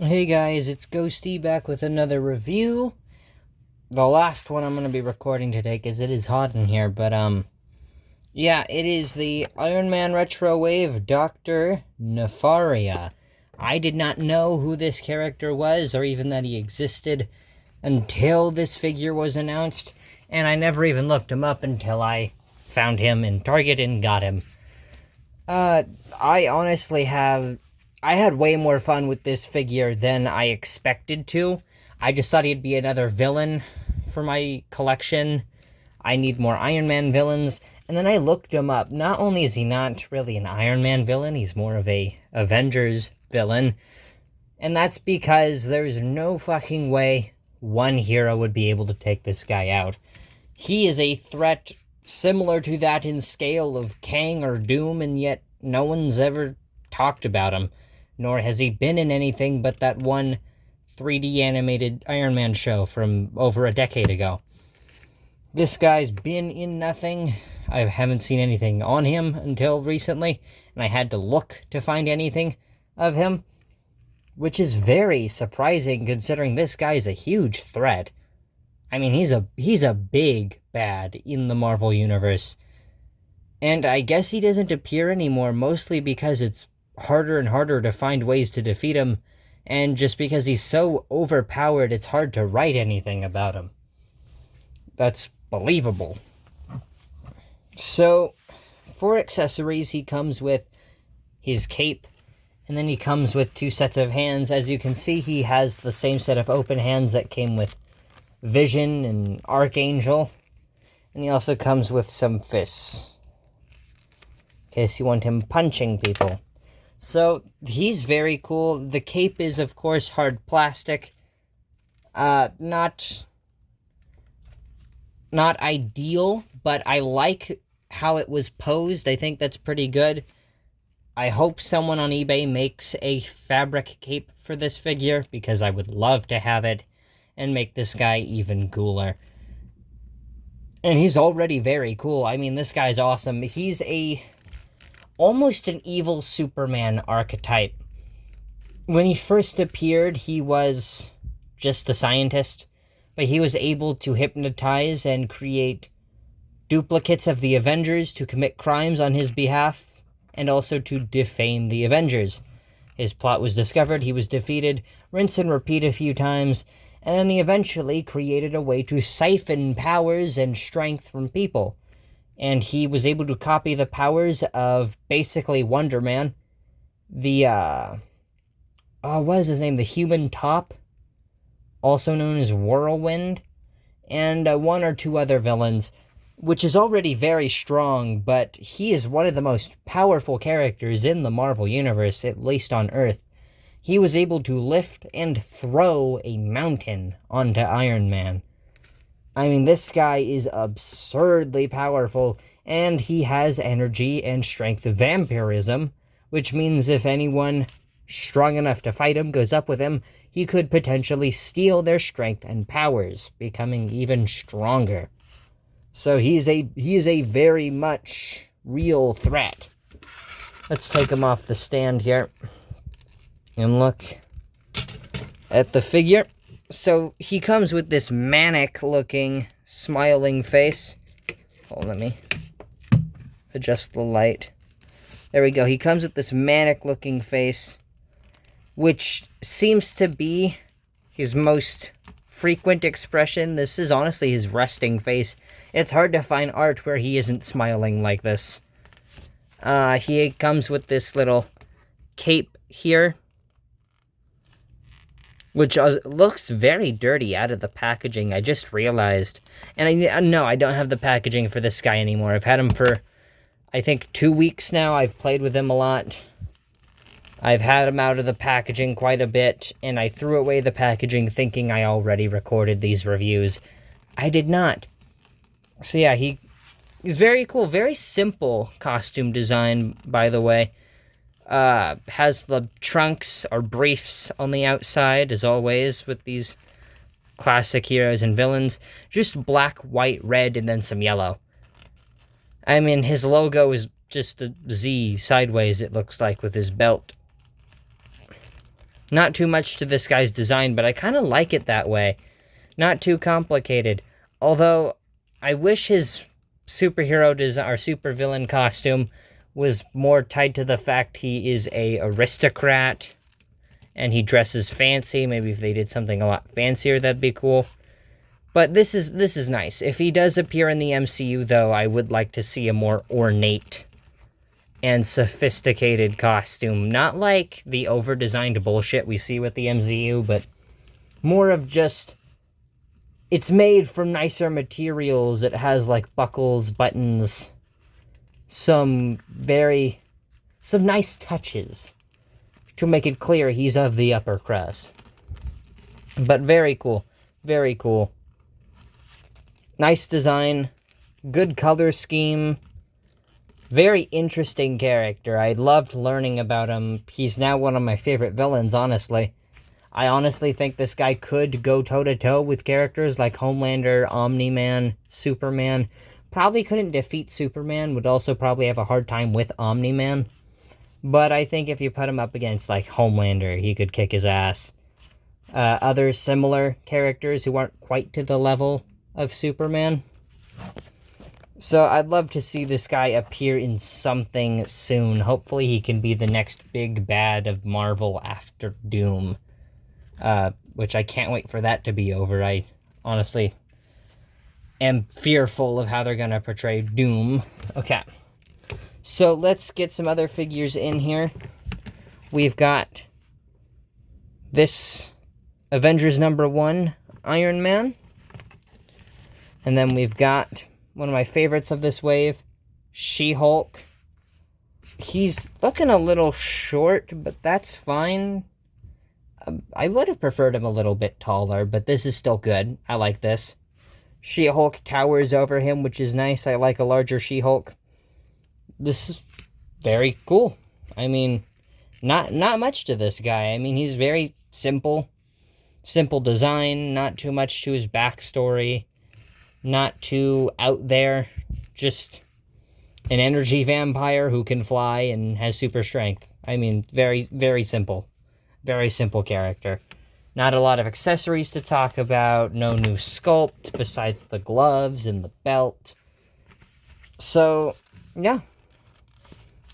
Hey guys, it's Ghosty back with another review. The last one I'm going to be recording today because it is hot in here, but yeah, it is the Iron Man Retro Wave Dr. Nefaria. I did not know who this character was or even that he existed until this figure was announced, and I never even looked him up until I found him in Target and got him. I honestly I had way more fun with this figure than I expected to. I just thought he'd be another villain for my collection. I need more Iron Man villains. And then I looked him up. Not only is he not really an Iron Man villain, he's more of a Avengers villain. And that's because there's no fucking way one hero would be able to take this guy out. He is a threat similar to that in scale of Kang or Doom, and yet no one's ever talked about him. Nor has he been in anything but that one 3D animated Iron Man show from over a decade ago. This guy's been in nothing. I haven't seen anything on him until recently, and I had to look to find anything of him, which is very surprising considering this guy's a huge threat. I mean, he's a big bad in the Marvel Universe. And I guess he doesn't appear anymore, mostly because it's harder and harder to find ways to defeat him, and just because he's so overpowered, it's hard to write anything about him that's believable. So, for accessories, he comes with his cape, and then he comes with two sets of hands. As you can see, he has the same set of open hands that came with Vision and Archangel, and he also comes with some fists, in case you want him punching people. So, he's very cool. The cape is, of course, hard plastic. Not ideal, but I like how it was posed. I think that's pretty good. I hope someone on eBay makes a fabric cape for this figure, because I would love to have it and make this guy even cooler. And he's already very cool. I mean, this guy's awesome. He's almost an evil Superman archetype. When he first appeared, he was just a scientist, but he was able to hypnotize and create duplicates of the Avengers to commit crimes on his behalf, and also to defame the Avengers. His plot was discovered, he was defeated, rinse and repeat a few times, and then he eventually created a way to siphon powers and strength from people. And he was able to copy the powers of basically Wonder Man, what is his name? The Human Top, also known as Whirlwind, and one or two other villains, which is already very strong, but he is one of the most powerful characters in the Marvel Universe, at least on Earth. He was able to lift and throw a mountain onto Iron Man. I mean, this guy is absurdly powerful, and he has energy and strength of vampirism, which means if anyone strong enough to fight him goes up with him, he could potentially steal their strength and powers, becoming even stronger. So he is a very much real threat. Let's take him off the stand here and look at the figure. So he comes with this manic-looking, smiling face. Hold on, let me adjust the light. There we go. He comes with this manic-looking face, which seems to be his most frequent expression. This is honestly his resting face. It's hard to find art where he isn't smiling like this. He comes with this little cape here, which looks very dirty out of the packaging, I just realized. And I don't have the packaging for this guy anymore. I've had him for, I think, 2 weeks now. I've played with him a lot. I've had him out of the packaging quite a bit, and I threw away the packaging thinking I already recorded these reviews. I did not. So yeah, he's very cool. Very simple costume design, by the way. Has the trunks or briefs on the outside, as always, with these classic heroes and villains. Just black, white, red, and then some yellow. I mean, his logo is just a Z sideways, it looks like, with his belt. Not too much to this guy's design, but I kind of like it that way. Not too complicated. Although, I wish his superhero design or supervillain costume was more tied to the fact he is a aristocrat and he dresses fancy. Maybe if they did something a lot fancier, that'd be cool. But this is nice. If he does appear in the MCU, though, I would like to see a more ornate and sophisticated costume. Not like the over-designed bullshit we see with the MCU, but more of just... It's made from nicer materials. It has, like, buckles, buttons, some nice touches to make it clear he's of the upper crust. But very cool. Very cool. Nice design. Good color scheme. Very interesting character. I loved learning about him. He's now one of my favorite villains, honestly. I honestly think this guy could go toe-to-toe with characters like Homelander, Omni-Man, Superman. Probably couldn't defeat Superman, would also probably have a hard time with Omni-Man. But I think if you put him up against, like, Homelander, he could kick his ass. Other similar characters who aren't quite to the level of Superman. So I'd love to see this guy appear in something soon. Hopefully he can be the next big bad of Marvel after Doom. Which I can't wait for that to be over. I honestly am fearful of how they're going to portray Doom. Okay. So let's get some other figures in here. We've got this Avengers #1 Iron Man. And then we've got one of my favorites of this wave, She-Hulk. He's looking a little short, but that's fine. I would have preferred him a little bit taller, but this is still good. I like this. She-Hulk towers over him, which is nice. I like a larger She-Hulk. This is very cool. I mean, not much to this guy. I mean, he's very simple. Simple design, not too much to his backstory. Not too out there. Just an energy vampire who can fly and has super strength. I mean, very, very simple. Very simple character. Not a lot of accessories to talk about. No new sculpt besides the gloves and the belt. So, yeah.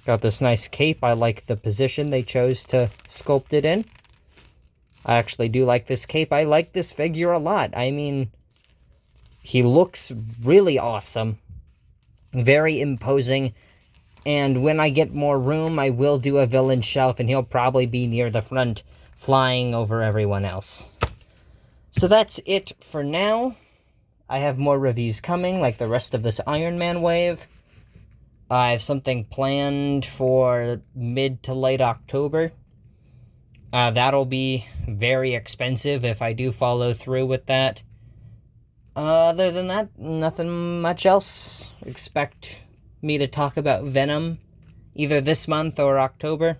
Got this nice cape. I like the position they chose to sculpt it in. I actually do like this cape. I like this figure a lot. I mean, he looks really awesome. Very imposing. And when I get more room, I will do a villain shelf, and he'll probably be near the front, flying over everyone else. So that's it for now. I have more reviews coming, like the rest of this Iron Man wave. I have something planned for mid to late October. That'll be very expensive if I do follow through with that. Other than that, nothing much else. Expect me to talk about Venom either this month or October.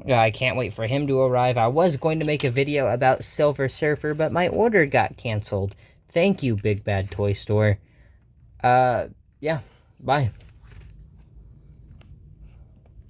I can't wait for him to arrive. I was going to make a video about Silver Surfer, but my order got canceled. Thank you, Big Bad Toy Store. Yeah, bye.